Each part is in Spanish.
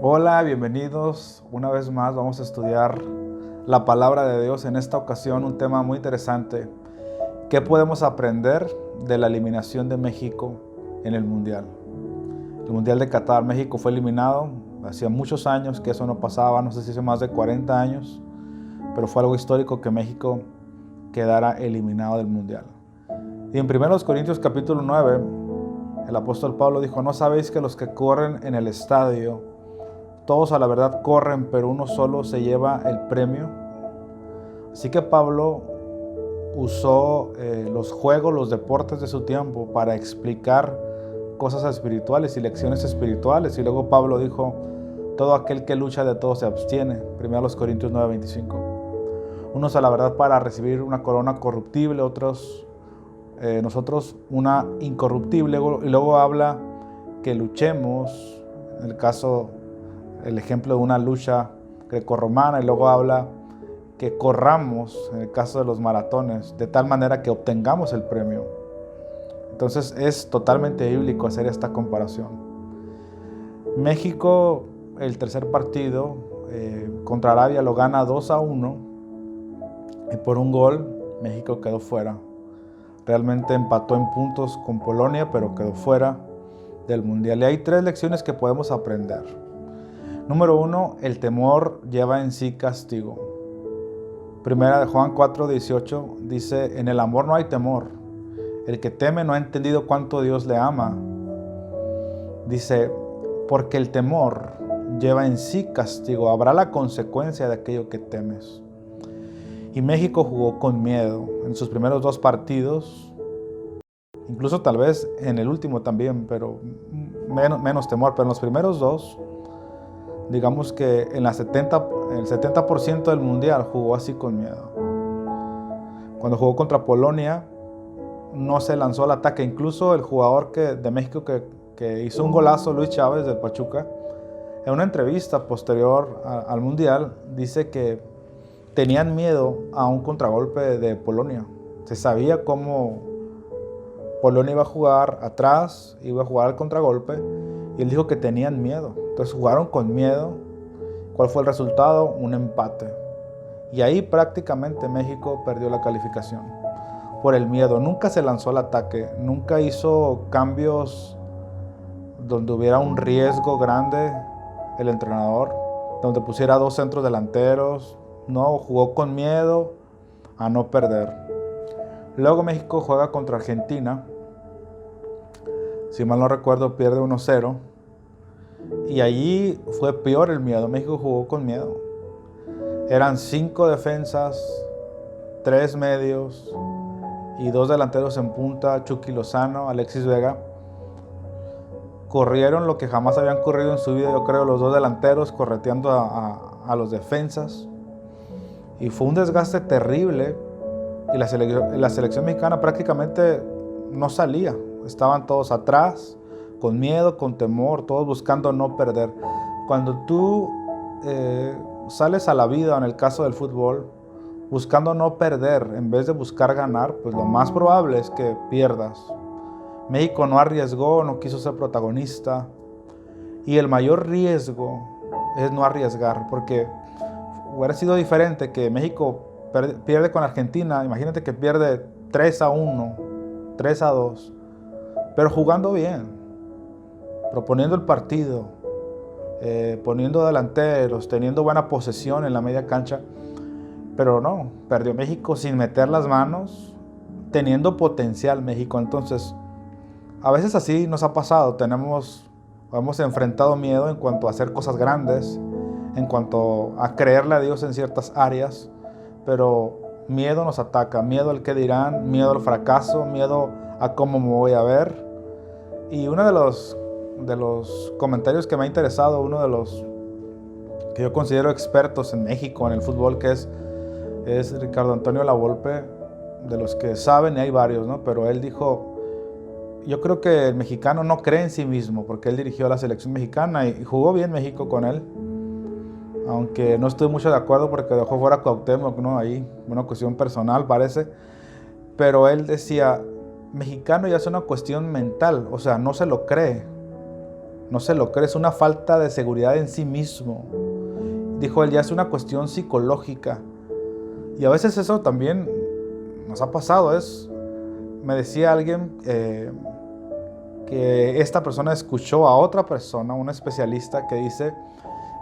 Hola, bienvenidos. Una vez más vamos a estudiar la palabra de Dios. En esta ocasión un tema muy interesante. ¿Qué podemos aprender de la eliminación de México en el Mundial? El Mundial de Qatar, México fue eliminado. Hacía muchos años que eso no pasaba, no sé si hace más de 40 años, pero fue algo histórico que México quedara eliminado del Mundial. Y en 1 Corintios capítulo 9, el apóstol Pablo dijo: ¿no sabéis que los que corren en el estadio, todos a la verdad corren, pero uno solo se lleva el premio? Así que Pablo usó los juegos, los deportes de su tiempo para explicar cosas espirituales y lecciones espirituales. Y luego Pablo dijo: todo aquel que lucha de todo se abstiene. 1 Corintios 9:25. Unos a la verdad para recibir una corona corruptible, otros nosotros una incorruptible. Y luego habla que luchemos, en el ejemplo de una lucha grecorromana, y luego habla que corramos, en el caso de los maratones, de tal manera que obtengamos el premio. Entonces es totalmente bíblico hacer esta comparación. México, el tercer partido contra Arabia, lo gana 2-1 y por un gol México quedó fuera. Realmente empató en puntos con Polonia, pero quedó fuera del Mundial. Y hay tres lecciones que podemos aprender. Número 1, el temor lleva en sí castigo. Primera de Juan 4:18 dice: en el amor no hay temor. El que teme no ha entendido cuánto Dios le ama. Dice, porque el temor lleva en sí castigo. Habrá la consecuencia de aquello que temes. Y México jugó con miedo en sus primeros dos partidos, incluso tal vez en el último también, pero menos temor. Pero en los primeros dos, digamos que en el 70% del Mundial jugó así con miedo. Cuando jugó contra Polonia, no se lanzó al ataque. Incluso el jugador de México que hizo un golazo, Luis Chávez del Pachuca, en una entrevista posterior al Mundial, dice que tenían miedo a un contragolpe de Polonia. Se sabía cómo Polonia iba a jugar atrás, iba a jugar al contragolpe, y él dijo que tenían miedo. Entonces jugaron con miedo. ¿Cuál fue el resultado? Un empate. Y ahí prácticamente México perdió la calificación por el miedo. Nunca se lanzó al ataque, nunca hizo cambios donde hubiera un riesgo grande el entrenador, donde pusiera dos centros delanteros. No, jugó con miedo a no perder. Luego México juega contra Argentina. Si mal no recuerdo, pierde 1-0. Y allí fue peor el miedo. México jugó con miedo. Eran 5 defensas, 3 medios y 2 delanteros en punta: Chucky Lozano, Alexis Vega. Corrieron lo que jamás habían corrido en su vida, yo creo, los 2 delanteros correteando a los defensas. Y fue un desgaste terrible. Y la selección mexicana prácticamente no salía. Estaban todos atrás, con miedo, con temor, todos buscando no perder. Cuando tú sales a la vida, en el caso del fútbol, buscando no perder en vez de buscar ganar, pues lo más probable es que pierdas. México no arriesgó, no quiso ser protagonista. Y el mayor riesgo es no arriesgar, porque hubiera sido diferente que México pierde con Argentina. Imagínate que pierde 3-1, 3-2, pero jugando bien, proponiendo el partido, poniendo delanteros, teniendo buena posesión en la media cancha. Pero no, perdió México sin meter las manos, teniendo potencial México. Entonces, a veces así nos ha pasado. Hemos enfrentado miedo en cuanto a hacer cosas grandes, en cuanto a creerle a Dios en ciertas áreas, pero miedo nos ataca, miedo al que dirán, miedo al fracaso, miedo a cómo me voy a ver. Y uno de los comentarios que me ha interesado, uno de los que yo considero expertos en México, en el fútbol, que es Ricardo Antonio Lavolpe, de los que saben, y hay varios, ¿no? Pero él dijo: yo creo que el mexicano no cree en sí mismo, porque él dirigió a la selección mexicana y jugó bien México con él. Aunque no estoy mucho de acuerdo porque dejó fuera a Cuauhtémoc, ¿no? Ahí, una cuestión personal parece. Pero él decía: mexicano ya es una cuestión mental, o sea, no se lo cree. no se lo cree, es una falta de seguridad en sí mismo. Dijo él, ya es una cuestión psicológica. Y a veces eso también nos ha pasado. Me decía alguien que esta persona escuchó a otra persona, un especialista, que dice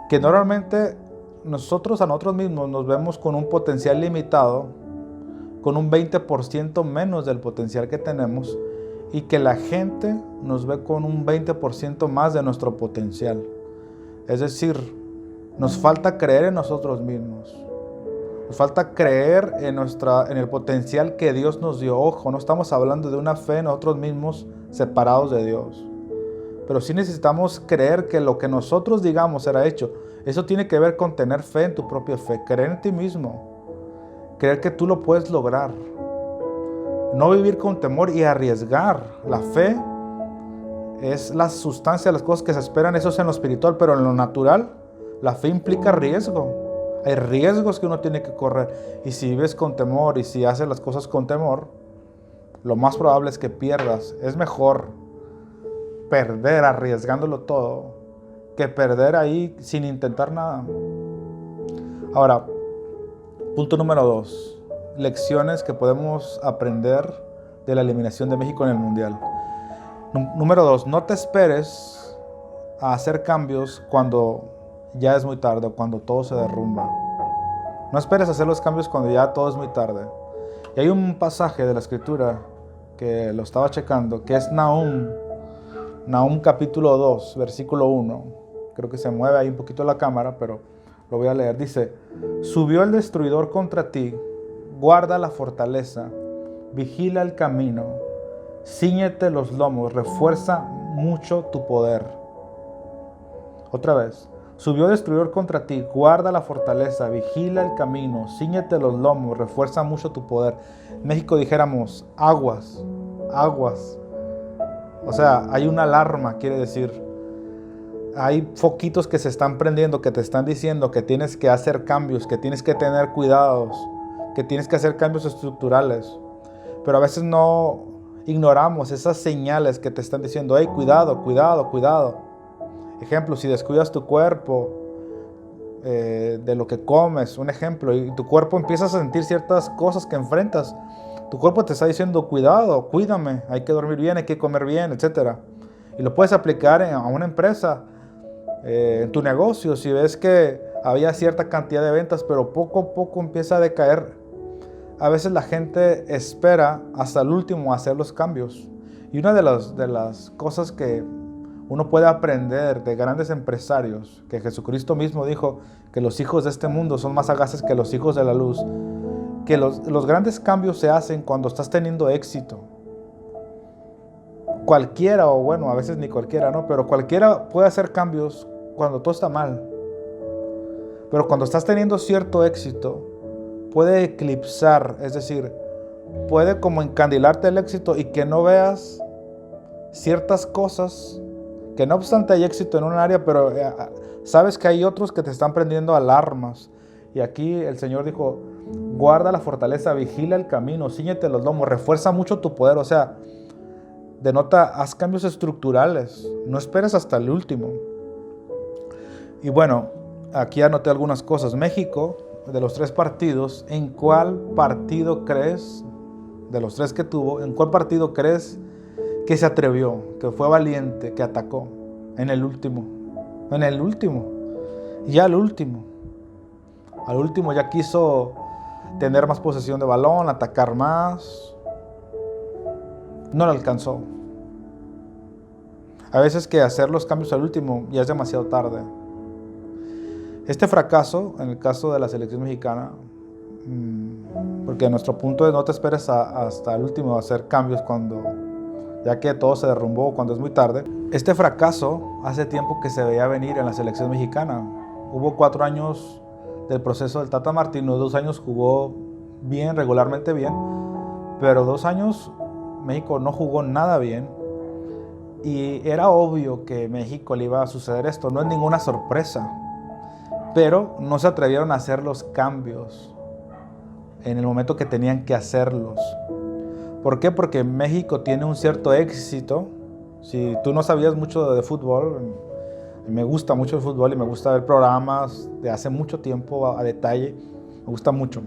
que normalmente nosotros a nosotros mismos nos vemos con un potencial limitado, con un 20% menos del potencial que tenemos, y que la gente nos ve con un 20% más de nuestro potencial. Es decir, nos falta creer en nosotros mismos. Nos falta creer en el potencial que Dios nos dio. Ojo, no estamos hablando de una fe en nosotros mismos separados de Dios. Pero sí necesitamos creer que lo que nosotros digamos será hecho. Eso tiene que ver con tener fe en tu propia fe. Creer en ti mismo. Creer que tú lo puedes lograr. No vivir con temor y arriesgar. La fe es la sustancia de las cosas que se esperan. Eso es en lo espiritual, pero en lo natural, la fe implica riesgo. Hay riesgos que uno tiene que correr. Y si vives con temor y si haces las cosas con temor, lo más probable es que pierdas. Es mejor perder arriesgándolo todo que perder ahí sin intentar nada. Ahora, punto número 2. Lecciones que podemos aprender de la eliminación de México en el Mundial. Número 2. No te esperes a hacer cambios cuando ya es muy tarde o cuando todo se derrumba. No esperes a hacer los cambios cuando ya todo es muy tarde. Y hay un pasaje de la Escritura que lo estaba checando, que es Nahum capítulo 2, versículo 1. Creo que se mueve ahí un poquito la cámara, pero lo voy a leer. Dice, subió el destruidor contra ti, guarda la fortaleza, vigila el camino, cíñete los lomos, refuerza mucho tu poder. Otra vez. Subió el destruidor contra ti, guarda la fortaleza, vigila el camino, cíñete los lomos, refuerza mucho tu poder. En México dijéramos, aguas, aguas. O sea, hay una alarma, quiere decir, hay foquitos que se están prendiendo, que te están diciendo que tienes que hacer cambios, que tienes que tener cuidados, que tienes que hacer cambios estructurales. Pero a veces no ignoramos esas señales que te están diciendo, hey, cuidado, cuidado, cuidado. Ejemplo, si descuidas tu cuerpo de lo que comes, un ejemplo, y tu cuerpo empiezas a sentir ciertas cosas que enfrentas, tu cuerpo te está diciendo, cuidado, cuídame, hay que dormir bien, hay que comer bien, etc. Y lo puedes aplicar a una empresa, en tu negocio, si ves que había cierta cantidad de ventas, pero poco a poco empieza a decaer. A veces la gente espera hasta el último a hacer los cambios. Y una de las cosas que uno puede aprender de grandes empresarios, que Jesucristo mismo dijo que los hijos de este mundo son más sagaces que los hijos de la luz, que los grandes cambios se hacen cuando estás teniendo éxito. Cualquiera, o bueno, a veces ni cualquiera, ¿no? Pero cualquiera puede hacer cambios cuando todo está mal. Pero cuando estás teniendo cierto éxito, puede eclipsar, es decir, puede como encandilarte el éxito y que no veas ciertas cosas. Que no obstante hay éxito en un área, pero sabes que hay otros que te están prendiendo alarmas. Y aquí el Señor dijo, guarda la fortaleza, vigila el camino, cíñete los lomos, refuerza mucho tu poder. O sea, denota, haz cambios estructurales, no esperes hasta el último. Y bueno, aquí anoté algunas cosas. México, de los 3 partidos, ¿en cuál partido crees, de los 3 que tuvo, en cuál partido crees que se atrevió, que fue valiente, que atacó? En el último. En el último. Ya al último. Al último ya quiso tener más posesión de balón, atacar más. No le alcanzó. A veces que hacer los cambios al último ya es demasiado tarde. Este fracaso, en el caso de la selección mexicana, porque nuestro punto es no te esperes hasta el último a hacer cambios ya que todo se derrumbó cuando es muy tarde. Este fracaso hace tiempo que se veía venir en la selección mexicana. Hubo 4 años del proceso del Tata Martino, 2 años jugó bien, regularmente bien, pero 2 años México no jugó nada bien y era obvio que México le iba a suceder esto, no es ninguna sorpresa, pero no se atrevieron a hacer los cambios en el momento que tenían que hacerlos. ¿Por qué? Porque México tiene un cierto éxito Si tú no sabías mucho de fútbol, me gusta mucho el fútbol y me gusta ver programas de hace mucho tiempo a detalle. Me gusta mucho.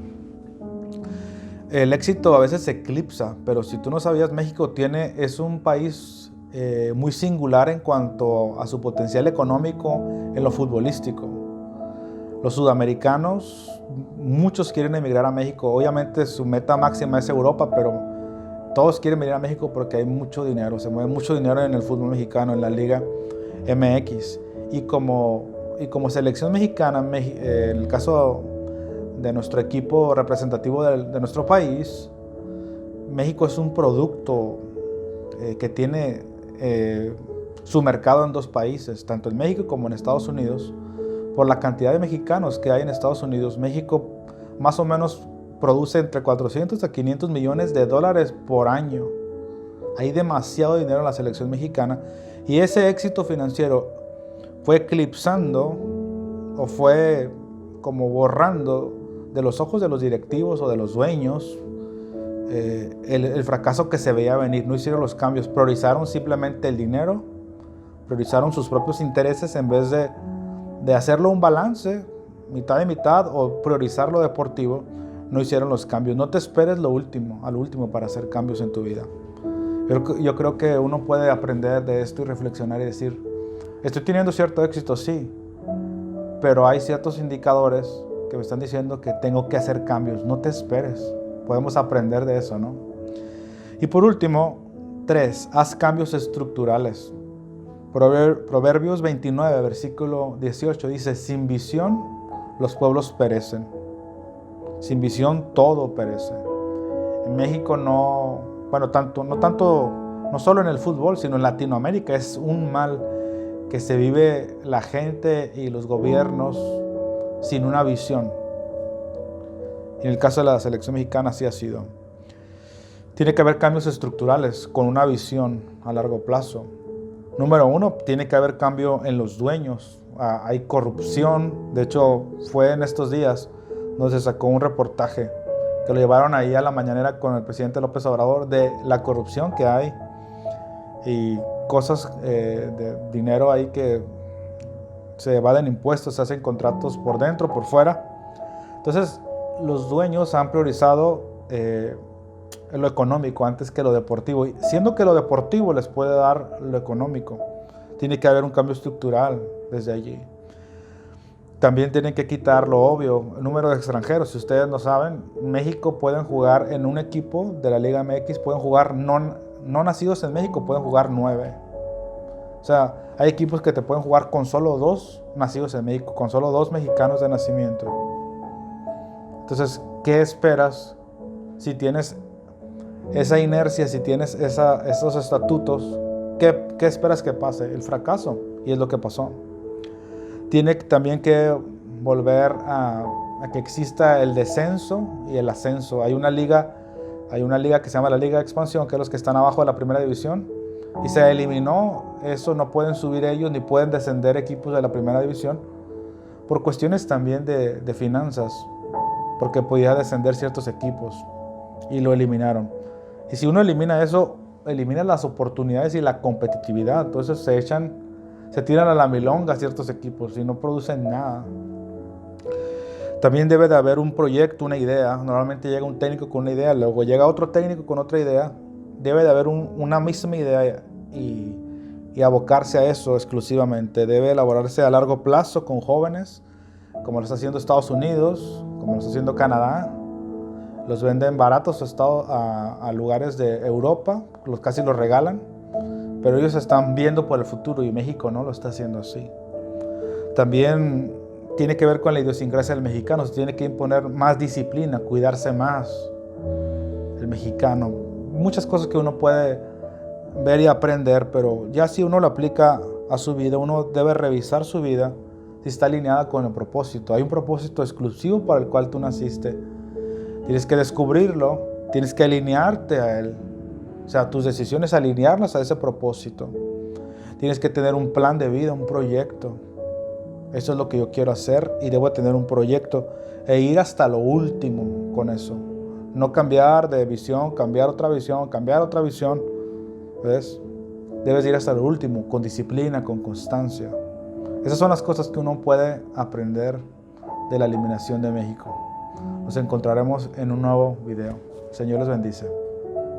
El éxito a veces se eclipsa, pero si tú no sabías, México es un país muy singular en cuanto a su potencial económico en lo futbolístico. Los sudamericanos, muchos quieren emigrar a México. Obviamente su meta máxima es Europa, pero todos quieren venir a México porque hay mucho dinero. Se mueve mucho dinero en el fútbol mexicano, en la Liga MX. Y como selección mexicana, en el caso de nuestro equipo representativo de nuestro país, México es un producto que tiene su mercado en dos países, tanto en México como en Estados Unidos. Por la cantidad de mexicanos que hay en Estados Unidos, México más o menos produce entre 400 a 500 millones de dólares por año. Hay demasiado dinero en la selección mexicana y ese éxito financiero fue eclipsando o fue como borrando de los ojos de los directivos o de los dueños el fracaso que se veía venir. No hicieron los cambios, priorizaron simplemente el dinero, priorizaron sus propios intereses en vez de hacerlo un balance, mitad y mitad, o priorizar lo deportivo. No hicieron los cambios. No te esperes al último para hacer cambios en tu vida. Yo creo que uno puede aprender de esto y reflexionar y decir, estoy teniendo cierto éxito, sí, pero hay ciertos indicadores que me están diciendo que tengo que hacer cambios. No te esperes. Podemos aprender de eso, ¿no? Y por último, 3, haz cambios estructurales. Proverbios 29, versículo 18 dice, sin visión los pueblos perecen. Sin visión todo perece. En México no solo en el fútbol, sino en Latinoamérica es un mal que se vive la gente y los gobiernos sin una visión. En el caso de la selección mexicana así ha sido. Tiene que haber cambios estructurales con una visión a largo plazo. Número 1, tiene que haber cambio en los dueños. Hay corrupción. De hecho, fue en estos días donde se sacó un reportaje que lo llevaron ahí a la mañanera con el presidente López Obrador de la corrupción que hay y cosas de dinero ahí que se evaden impuestos, se hacen contratos por dentro, por fuera. Entonces, los dueños han priorizado lo económico antes que lo deportivo, y siendo que lo deportivo les puede dar lo económico. Tiene que haber un cambio estructural desde allí. También tienen que quitar lo obvio, el número de extranjeros. Si ustedes no saben, en México pueden jugar en un equipo de la Liga MX, pueden jugar no nacidos en México, pueden jugar 9. O sea, hay equipos que te pueden jugar con solo 2 nacidos en México, con solo 2 mexicanos de nacimiento. Entonces, ¿qué esperas si tienes esa inercia, si tienes esos estatutos? ¿Qué esperas que pase? El fracaso. Y es lo que pasó. Tiene también que volver a que exista el descenso y el ascenso. Hay una liga que se llama la Liga de Expansión, que es los que están abajo de la primera división, y se eliminó eso. No pueden subir ellos ni pueden descender equipos de la primera división por cuestiones también de finanzas, porque podía descender ciertos equipos y lo eliminaron. Y si uno elimina eso, elimina las oportunidades y la competitividad. Entonces se tiran a la milonga ciertos equipos y no producen nada. También debe de haber un proyecto, una idea. Normalmente llega un técnico con una idea, luego llega otro técnico con otra idea. Debe de haber una misma idea y abocarse a eso exclusivamente. Debe elaborarse a largo plazo con jóvenes, como lo está haciendo Estados Unidos, como lo está haciendo Canadá. Los venden baratos a lugares de Europa, casi los regalan, pero ellos están viendo por el futuro y México no lo está haciendo así. También tiene que ver con la idiosincrasia del mexicano. Se tiene que imponer más disciplina, cuidarse más el mexicano. Muchas cosas que uno puede ver y aprender, pero ya si uno lo aplica a su vida, uno debe revisar su vida si está alineada con el propósito. Hay un propósito exclusivo para el cual tú naciste. Tienes que descubrirlo, tienes que alinearte a él. O sea, tus decisiones, alinearlas a ese propósito. Tienes que tener un plan de vida, un proyecto. Eso es lo que yo quiero hacer y debo tener un proyecto e ir hasta lo último con eso. No cambiar de visión, cambiar otra visión, ¿ves? Debes ir hasta lo último, con disciplina, con constancia. Esas son las cosas que uno puede aprender de la eliminación de México. Nos encontraremos en un nuevo video. Señor les bendice.